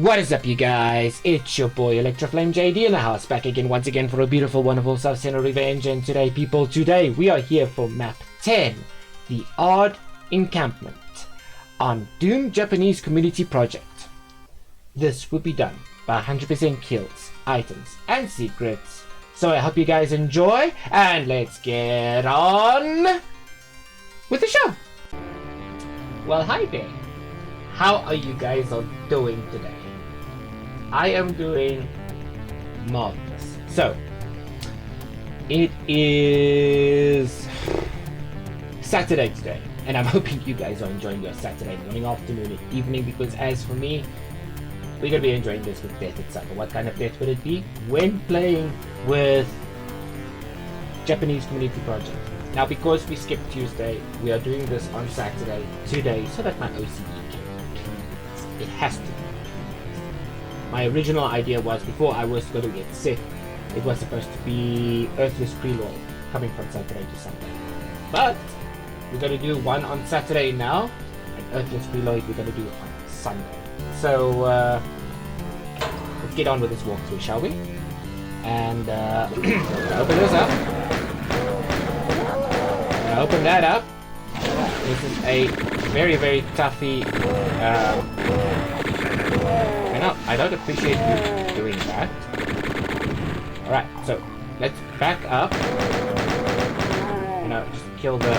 What is up, you guys? It's your boy Electroflame JD in the house, back again once again for a beautiful, wonderful self-centered revenge. And today, people, we are here for map 10, the Odd Encampment on Doom Japanese Community Project. This will be done by 100% kills, items, and secrets. So I hope you guys enjoy, and let's get on with the show. Well, hi there. How are you guys all doing today? I am doing marvelous. So, it is Saturday today, and I'm hoping you guys are enjoying your Saturday morning, afternoon, and evening, because as for me, we're going to be enjoying this with death itself. What kind of death would it be? When playing with Japanese Community Project. Now, because we skipped Tuesday, we are doing this on Saturday today so that my OCD can be. It has to be. My original idea was, before I was going to get sick, it was supposed to be Earthless Preload coming from Saturday to Sunday. But we're going to do one on Saturday now, and Earthless Preload we're going to do on Sunday. So let's get on with this walkthrough, shall we? And open this up. Open that up. This is a very, very toughy. I don't appreciate you doing that. Alright, so let's back up. Just kill the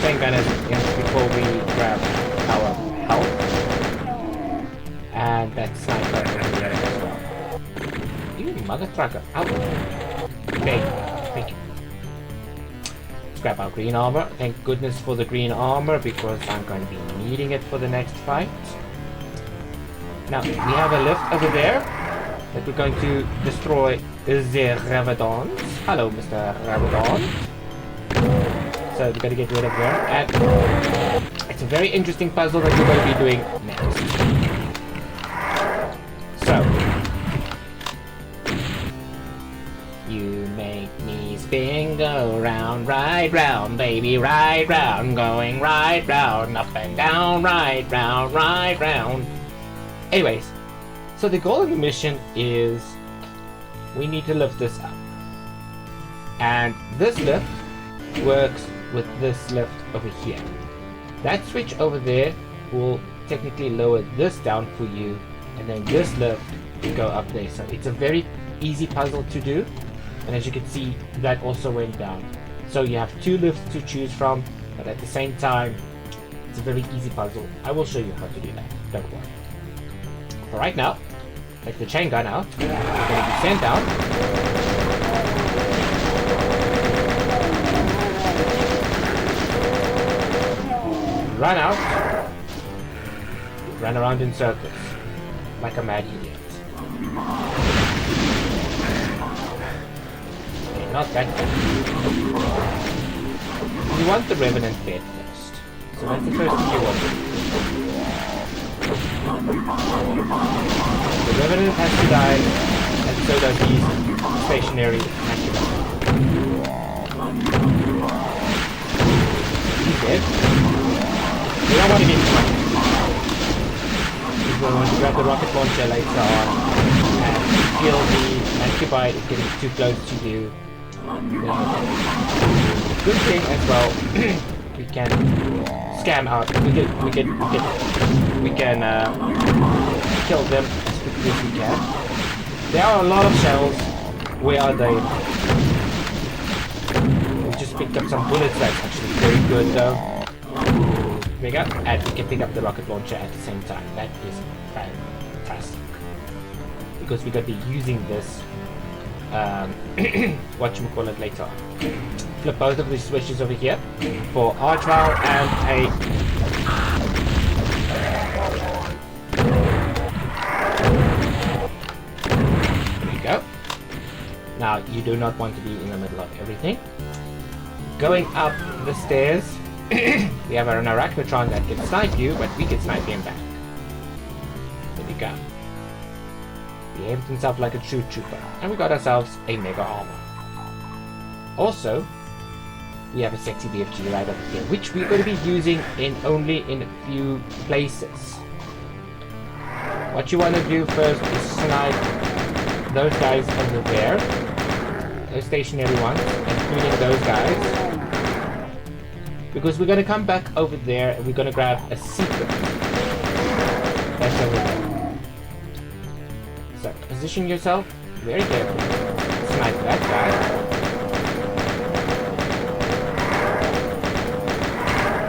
chain gunners before we grab our health. And that sniper over there as well. You mother trucker. Out. Okay, thank you. Let's grab our green armor. Thank goodness for the green armor, because I'm going to be needing it for the next fight. Now, we have a lift over there that we're going to destroy the Ravadons. Hello, Mr. Ravadon. So we're going to get rid of them. And it's a very interesting puzzle that we're going to be doing next. So, you make me spin, go round, right round, baby, right round, going right round, up and down, right round. Anyways, so the goal of the mission is we need to lift this up. And this lift works with this lift over here. That switch over there will technically lower this down for you, and then this lift will go up there. So it's a very easy puzzle to do. And as you can see, that also went down. So you have two lifts to choose from, but at the same time, it's a very easy puzzle. I will show you how to do that, don't worry. For right now, take the chain gun out. We're going to be sent down. Run out. Run around in circles like a mad idiot. Okay, not that good. You want the Revenant dead first. So that's the first thing you want. The Revenant has to die, and so does these stationary activators. He's dead. We don't want to get too much. We're going to grab the rocket launcher later on and feel the Megawad is getting too close to you. Good thing as well, we can scam out. We can kill them as quickly as we can. There are a lot of shells. Where are they? We just picked up some bullets. That's actually very good though. There we go. And we can pick up the rocket launcher at the same time. That is fantastic. Because we're going to be using this whatchamacallit later on. Flip both of these switches over here for R-Trial and a... There we go. Now, you do not want to be in the middle of everything. Going up the stairs, we have an Arachnotron that can snipe you, but we can snipe him back. There we go. Behaved himself like a true trooper, and we got ourselves a mega armor. Also, we have a sexy BFG right over here, which we're going to be using only in a few places. What you want to do first is snipe those guys over there. Those stationary ones, including those guys. Because we're going to come back over there and we're going to grab a secret. That's over there. So, position yourself very carefully. Snipe that guy.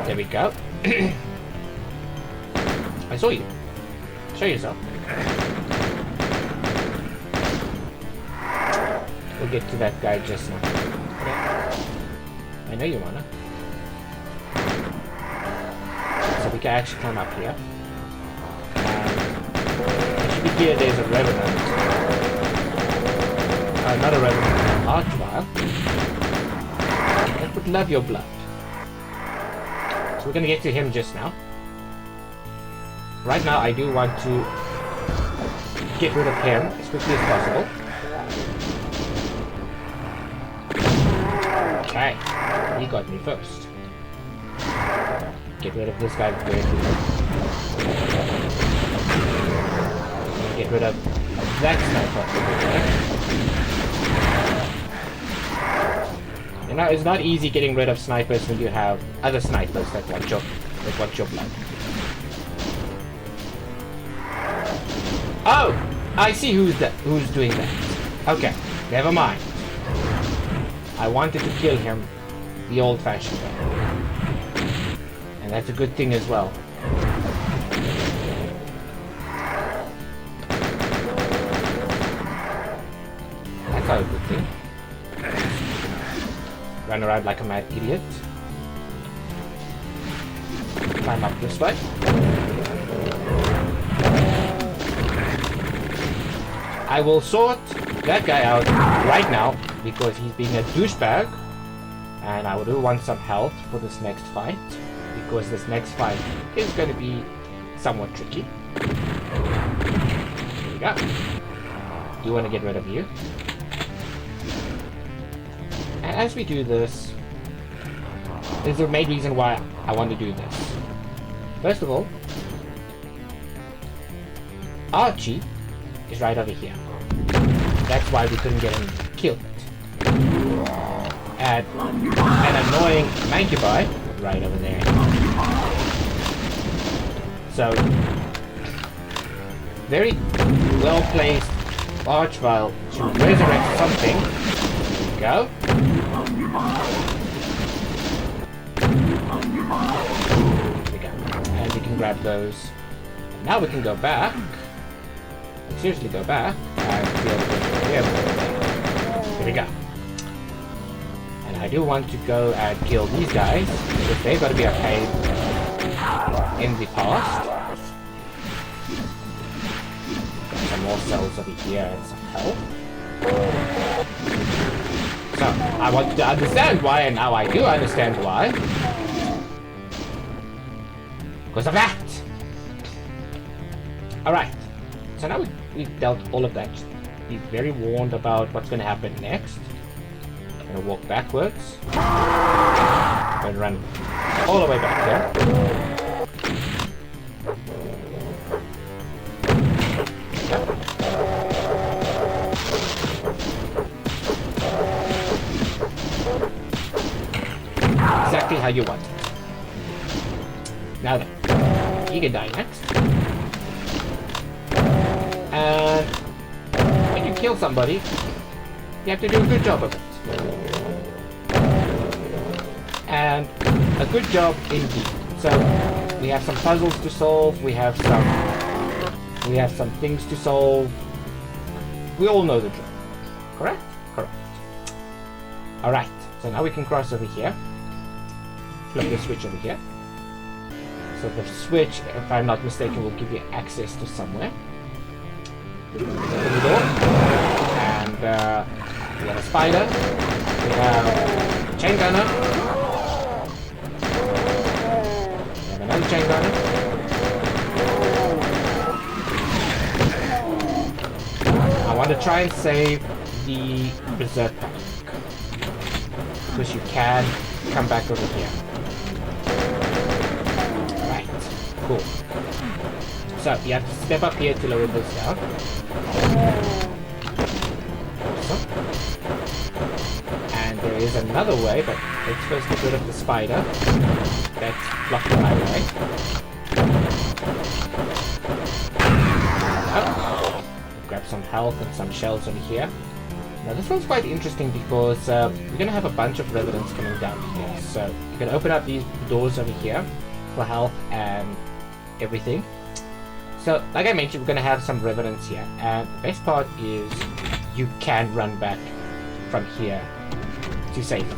There we go. I saw you. Show yourself. We'll get to that guy just now. I know you wanna. So we can actually climb up here. It should be here there's a revenant. Not a revenant, an archvile. That would love your blood. So we're gonna get to him just now. Right now I do want to get rid of him as quickly as possible. Okay, he got me first. Get rid of this guy very quickly. Get rid of that sniper. You know, it's not easy getting rid of snipers when you have other snipers that want your blood. Oh! I see who's doing that. Okay, never mind. I wanted to kill him the old-fashioned way. And that's a good thing as well. That's not a good thing. Run around like a mad idiot. Climb up this way. I will sort that guy out right now because he's being a douchebag, and I do want some health for this next fight because this next fight is going to be somewhat tricky. Here we go. Do want to get rid of you. And as we do this, there's a main reason why I want to do this. First of all, Archie is right over here. That's why we couldn't get him killed. And an annoying Megawad right over there. So, very well placed archvile to resurrect something. There we go. There we go. And we can grab those. Now we can go back. Seriously go back and deal with him. Here we go. And I do want to go and kill these guys because they're going to be a pain in the past. Some more cells over here and some health. So I want to understand why, and now I do understand why. Because of that. Alright. So now we've dealt all of that. Be very warned about what's going to happen next. I'm going to walk backwards. I'm going to run all the way back here. Exactly how you want it. Now then, you can die next. And when you kill somebody, you have to do a good job of it. And a good job indeed. So we have some puzzles to solve, we have some things to solve. We all know the drill. Correct? Correct. Alright, so now we can cross over here. Flip the switch over here. So the switch, if I'm not mistaken, will give you access to somewhere. Open the door, and we have a spider, we have a chain gunner, we have another chain gunner, I want to try and save the berserk pack, because you can come back over here. Right, cool. So you have to step up here to lower this down. Awesome. And there is another way, but let's first get rid of the spider. That's blocking my way. Grab some health and some shells over here. Now this one's quite interesting because we're going to have a bunch of residents coming down here. So you can open up these doors over here for health and everything. So like I mentioned, we're going to have some residents here. And the best part is you can run back from here to safety,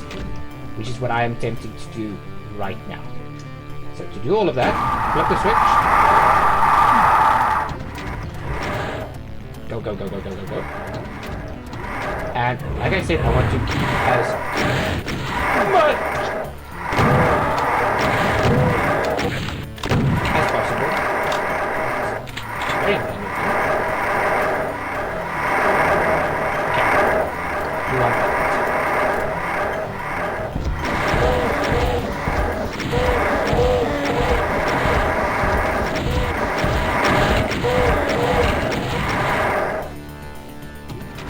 which is what I am tempted to do right now. So to do all of that, flip the switch. Go, go, go, go, go, go, go. And like I said, I want to keep as much as possible. Very important. Okay. You want that.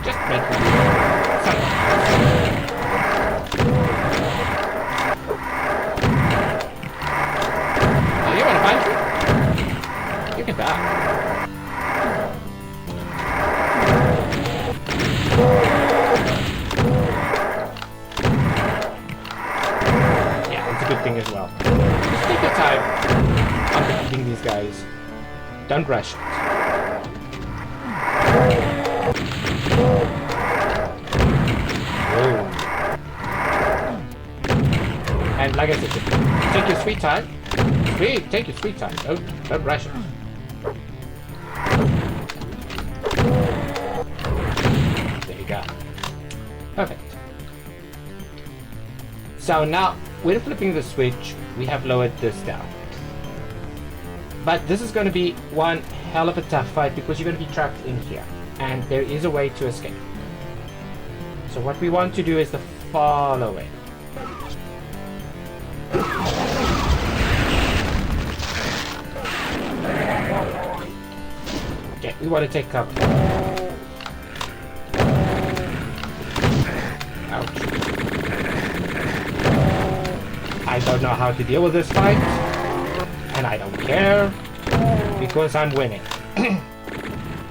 Just make it something. Oh, you wanna fight me? You can die. Yeah, it's a good thing as well. Just take your time on defeating these guys. Don't rush it. Whoa. And like I said, take your sweet time. Take your sweet time. Don't rush it. There you go. Perfect. So now, when flipping the switch, we have lowered this down. But this is going to be one hell of a tough fight because you're going to be trapped in here. And there is a way to escape. So what we want to do is the following. Okay, we want to take cover. Ouch. I don't know how to deal with this fight. And I don't care. Because I'm winning.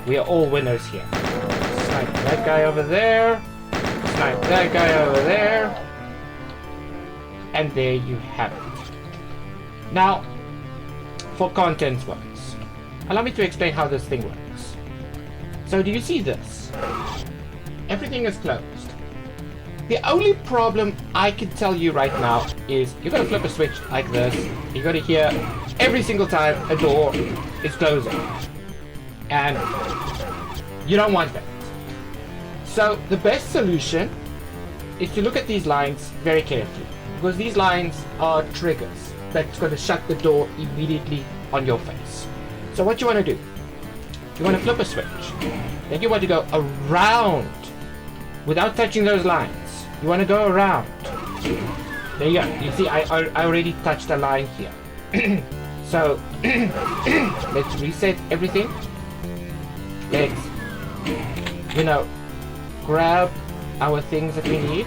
We are all winners here. Snipe that guy over there. Snipe that guy over there. And there you have it. Now, for contents works. Allow me to explain how this thing works. So do you see this? Everything is closed. The only problem I can tell you right now is you're going to flip a switch like this. You're going to hear every single time a door is closing. And you don't want that. So the best solution is to look at these lines very carefully. Because these lines are triggers that's going to shut the door immediately on your face. So what you want to do, you want to flip a switch. Then you want to go around without touching those lines. You want to go around. There you go. You see, I already touched a line here. So let's reset everything. Let's, grab our things that we need.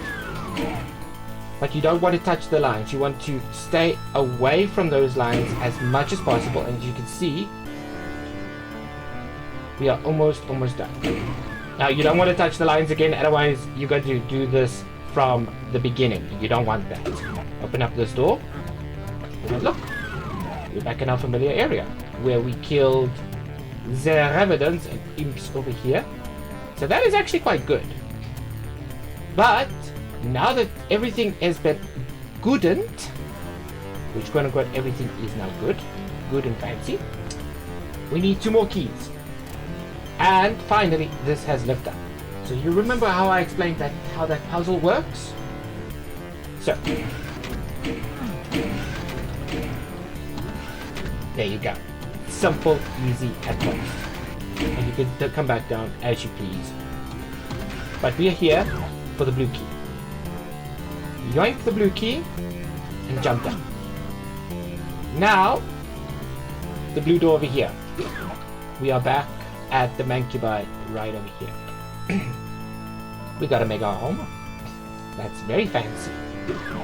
But you don't want to touch the lines. You want to stay away from those lines as much as possible. And as you can see, we are almost done. Now you don't want to touch the lines again, otherwise you're going to do this from the beginning. You don't want that. Open up this door. And look, we're back in our familiar area where we killed the residents and imps over here. So that is actually quite good. But now that everything has been goodened, which quote unquote everything is now good and fancy, we need 2 more keys. And finally, this has lived up. So you remember how I explained how that puzzle works? So there you go. Simple, easy at most. And you can come back down as you please. But we are here for the blue key. Yoink the blue key and jump down. Now, the blue door over here. we are back at the Megawad right over here. We got a mega home. That's very fancy.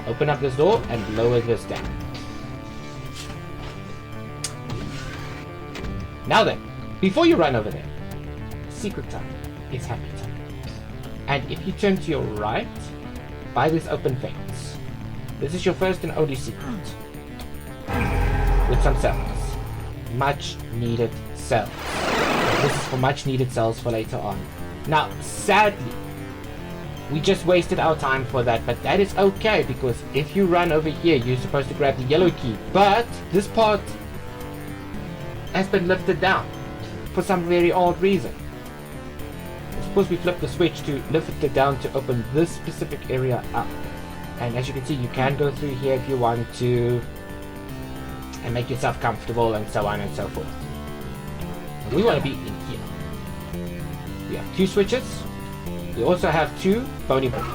Open up this door and lower this down. Now then, before you run over there, secret time is happy time. And if you turn to your right, by this open fence, this is your first and only secret. With some cells. Much needed cells. This is for much needed cells for later on. Now, sadly, we just wasted our time for that, but that is okay, because if you run over here, you're supposed to grab the yellow key. But this part has been lifted down for some very odd reason. Suppose we flip the switch to lift it down to open this specific area up. And as you can see, you can go through here if you want to and make yourself comfortable and so on and so forth. And we want to be in here. We have 2 switches. We also have 2 bony balls.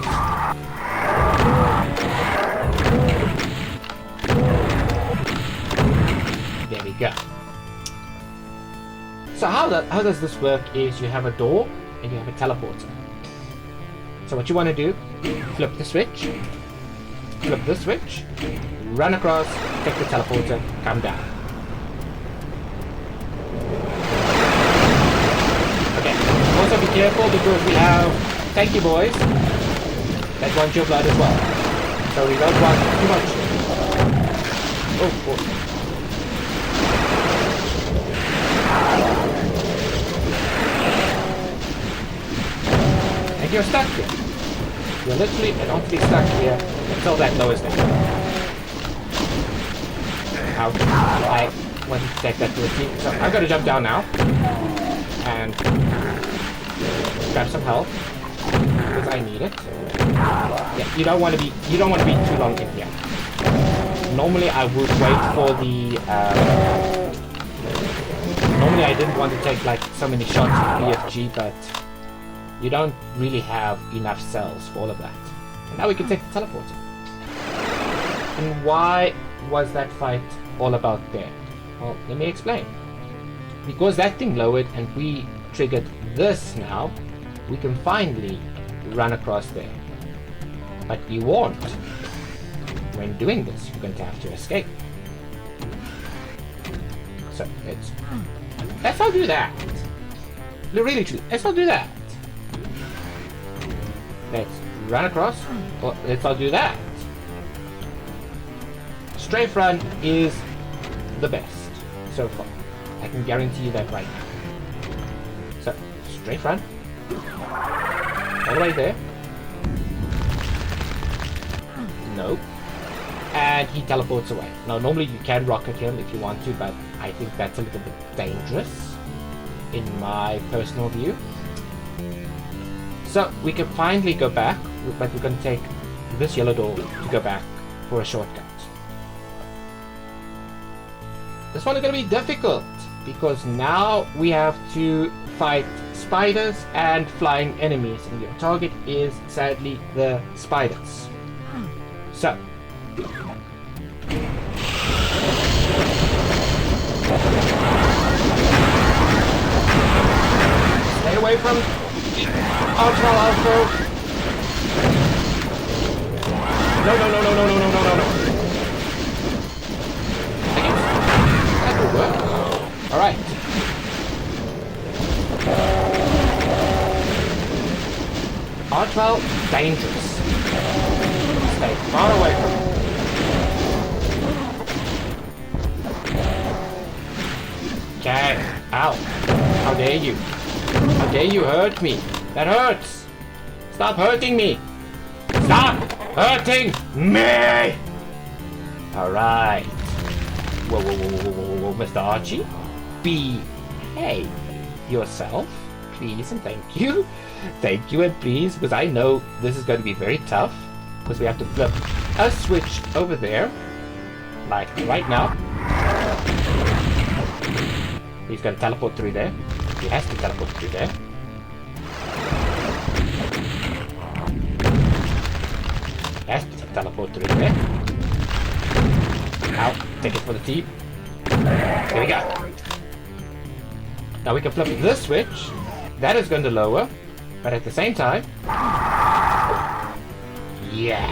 There we go. So how does this work is you have a door and you have a teleporter. So what you want to do, flip the switch, flip this switch, run across, take the teleporter, come down. Okay, also be careful because we have tanky boys that want your blood as well. So we don't want too much. Oh, boy. And you're stuck here. You're literally and honestly stuck here until that lowers down. I want to take that to a team, so I'm gonna jump down now and grab some help because I need it. Yeah, you don't want to be too long in here. Normally I would wait for the. Normally I didn't want to take like so many shots with BFG, but you don't really have enough cells for all of that. And now we can take the teleporter. And why was that fight all about there? Well, let me explain. Because that thing lowered and we triggered this now, we can finally run across there. But be warned, when doing this, you're going to have to escape. So let's all do that. Really, let's all do that. Let's run across, or let's all do that. Strafe run is the best so far. I can guarantee you that right now. So, strafe run. All the way there. No. And he teleports away. Now, normally you can rocket him if you want to, but I think that's a little bit dangerous in my personal view. So, we can finally go back, but we're going to take this yellow door to go back for a shortcut. This one is going to be difficult because now we have to fight spiders and flying enemies, and your target is sadly the spiders. So stay away from Ultra Alpha. No. Alright. R12, dangerous. Stay far away from it. Okay. Ow. How dare you? How dare you hurt me? That hurts. Stop hurting me. Stop hurting me! Alright. Whoa, Mr. Archie. Behave yourself, please and thank you. Thank you and please, because I know this is going to be very tough, because we have to flip a switch over there, like right now. He's going to teleport through there. He has to teleport through there. He has to teleport through there. Now, take it for the team. Here we go. Now we can flip this switch. That is going to lower, but at the same time... Yeah.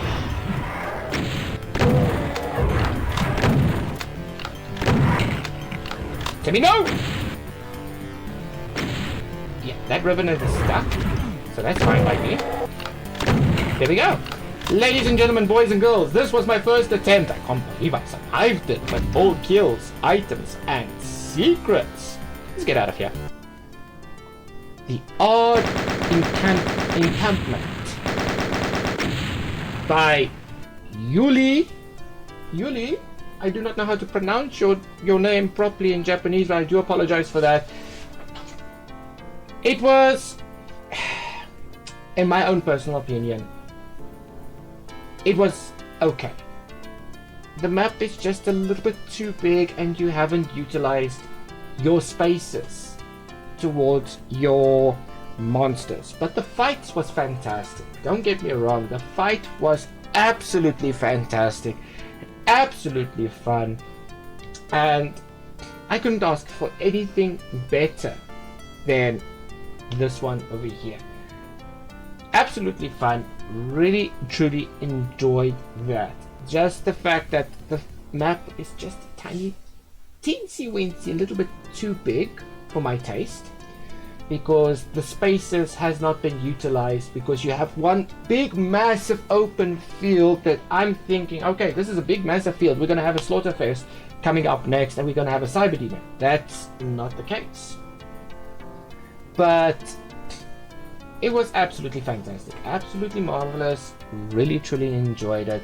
Let me know! Yeah, that ribbon is stuck, so that's fine by me. There we go. Ladies and gentlemen, boys and girls, this was my first attempt. I can't believe I survived it, but all kills, items, and secrets. Let's get out of here. The Odd Encampment by Yuli. Yuli? I do not know how to pronounce your name properly in Japanese, but I do apologize for that. It was, in my own personal opinion, it was okay. The map is just a little bit too big and you haven't utilized your spaces towards your monsters. But the fight was fantastic. Don't get me wrong, the fight was absolutely fantastic. Absolutely fun. And I couldn't ask for anything better than this one over here. Absolutely fun. Really truly enjoyed that. Just the fact that the map is just a tiny teensy weensy, a little bit too big for my taste, because the spaces has not been utilized, because you have one big massive open field that I'm thinking, okay, this is a big massive field, we're going to have a Slaughterfest coming up next and we're going to have a Cyber Demon. That's not the case. But it was absolutely fantastic, absolutely marvelous, really truly enjoyed it.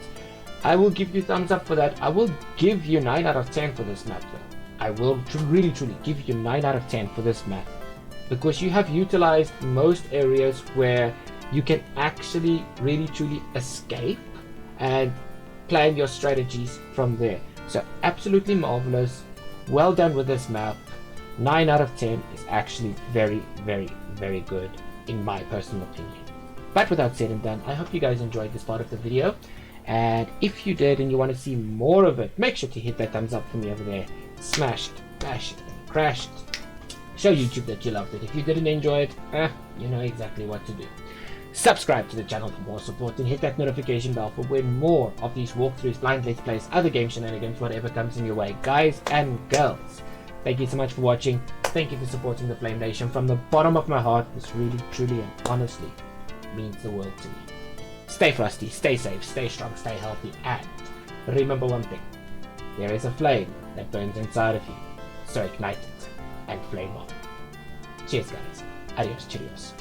I will give you thumbs up for that. I will give you 9 out of 10 for this map though. I will really truly give you 9 out of 10 for this map, because you have utilized most areas where you can actually really truly escape and plan your strategies from there. So absolutely marvelous, well done with this map. 9 out of 10 is actually very, very, very good in my personal opinion. But without said and done, I hope you guys enjoyed this part of the video, and if you did and you want to see more of it, make sure to hit that thumbs up for me over there. Smash it, bash it, crash it. Show YouTube that you loved it. If you didn't enjoy it, you know exactly what to do. Subscribe to the channel for more support and hit that notification bell for when more of these walkthroughs, blind let's plays, other game shenanigans, whatever comes in your way. Guys and girls, thank you so much for watching. Thank you for supporting the Flame Nation from the bottom of my heart. This really, truly, and honestly means the world to me. Stay frosty, stay safe, stay strong, stay healthy, and remember one thing. There is a flame that burns inside of you, so ignite it and flame on. Cheers guys. Adios, cheerios.